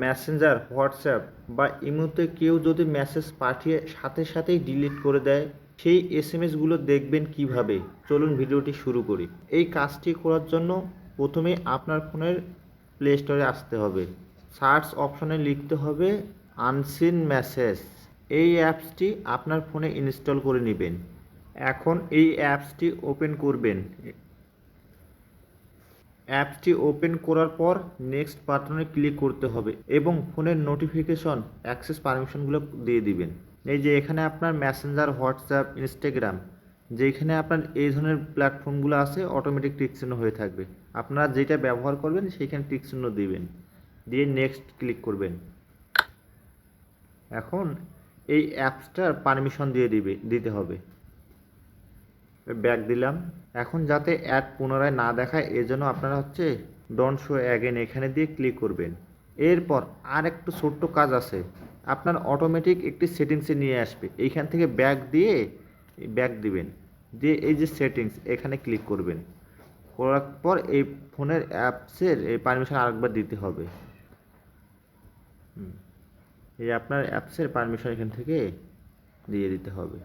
Messenger, WhatsApp বা ইমোতে কেউ যদি মেসেজ পাঠিয়ে সাথে সাথেই ডিলিট করে দেয়, সেই এসএমএসগুলো দেখবেন কিভাবে? চলুন ভিডিওটি শুরু করি। এই কাজটি করার জন্য প্রথমেই আপনার ফোনের প্লে স্টোরে আসতে হবে। সার্চ অপশনে লিখতে হবে আনসিন মেসেজ। এই অ্যাপসটি আপনার ফোনে ইনস্টল করে নেবেন। এখন এই অ্যাপসটি ওপেন করবেন। অ্যাপসটি ওপেন করার পর নেক্সট বাটনে ক্লিক করতে হবে এবং ফোনের নোটিফিকেশন অ্যাক্সেস পারমিশনগুলো দিয়ে দিবেন। এই যে এখানে আপনার মেসেঞ্জার, হোয়াটসঅ্যাপ, ইনস্টাগ্রাম, যেখানে আপনার এই ধরনের প্ল্যাটফর্মগুলো আছে অটোমেটিক টিক চিহ্ন হয়ে থাকবে। আপনারা যেটা ব্যবহার করবেন সেইখানে টিক চিহ্ন দিবেন, দিয়ে নেক্সট ক্লিক করবেন। এখন এই অ্যাপসটার পারমিশন দিতে হবে। ব্যাক দিলাম। এখন যাতে অ্যাড পুনরায় না দেখায় এজন্য আপনারা ডোন্ট শো অ্যাগেন এখানে দিয়ে ক্লিক করবেন। এরপর আর একটু ছোট্ট কাজ আছে, আপনার অটোমেটিক একটি সেটিংসে নিয়ে আসবে। এইখান থেকে ব্যাক দিবেন, দিয়ে এই যে সেটিংস এখানে ক্লিক করবেন। করার পর এই ফোনের অ্যাপসের এই পারমিশন আরেকবার দিতে হবে। এই আপনার অ্যাপসের পারমিশন এখান থেকে দিয়ে দিতে হবে।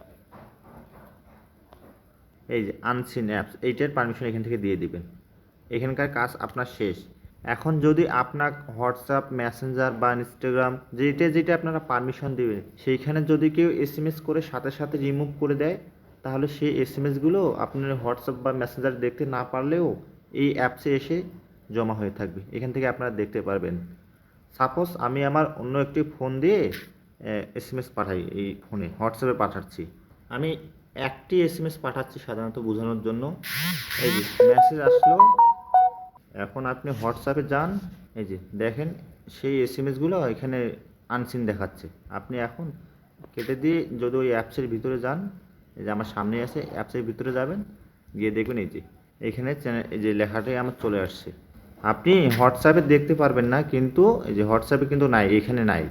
এই যে আনসিন অ্যাপস, এইটার পারমিশন এখান থেকে দিয়ে দিবেন। এখানকার কাজ আপনার শেষ। এখন যদি আপনার হোয়াটসঅ্যাপ, মেসেঞ্জার বা ইনস্টাগ্রাম যেটা আপনারা পারমিশন দেবেন, সেইখানে যদি কেউ এসএমএস করে সাথে সাথে রিমুভ করে দেয়, তাহলে সেই এসএমএসগুলো আপনার হোয়াটসঅ্যাপ বা মেসেঞ্জার দেখতে না পারলেও এই অ্যাপসে এসে জমা হয়ে থাকবে। এখান থেকে আপনারা দেখতে পারবেন। সাপোজ আমি আমার অন্য একটি ফোন দিয়ে এসএমএস পাঠাই, এই ফোনে হোয়াটসঅ্যাপে পাঠাচ্ছি। আমি একটি এসএমএস পাঠাচ্ছি সাধারণত বোঝানোর জন্য। এই যে মেসেজ আসলো। এখন আপনি হোয়াটসঅ্যাপে যান, এই যে দেখেন সেই এসএমএসগুলো এখানে আনসিন দেখাচ্ছে। আপনি এখন কেটে দিয়ে যদি ওই অ্যাপসের ভিতরে যান, এই যে আমার সামনে আছে, অ্যাপসের ভিতরে যাবেন, গিয়ে দেখবেন এই যে এখানে এই যে লেখাটাই আমার চলে আসছে। আপনি হোয়াটসঅ্যাপে দেখতে পারবেন না, কিন্তু এই যে হোয়াটসঅ্যাপে কিন্তু নাই, এখানে নাই,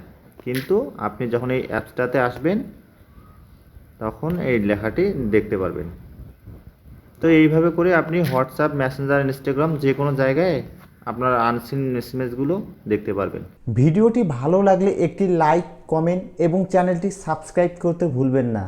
কিন্তু আপনি যখন এই অ্যাপসটাতে আসবেন তখন এই লেখাটি দেখতে পারবেন। তো এইভাবে করে আপনি হোয়াটসঅ্যাপ, মেসেঞ্জার, ইনস্টাগ্রাম যে কোনো জায়গায় আপনার আনসিন এসএমএসগুলো দেখতে পারবেন। ভিডিওটি ভালো লাগলে একটি লাইক, কমেন্ট এবং চ্যানেলটি সাবস্ক্রাইব করতে ভুলবেন না।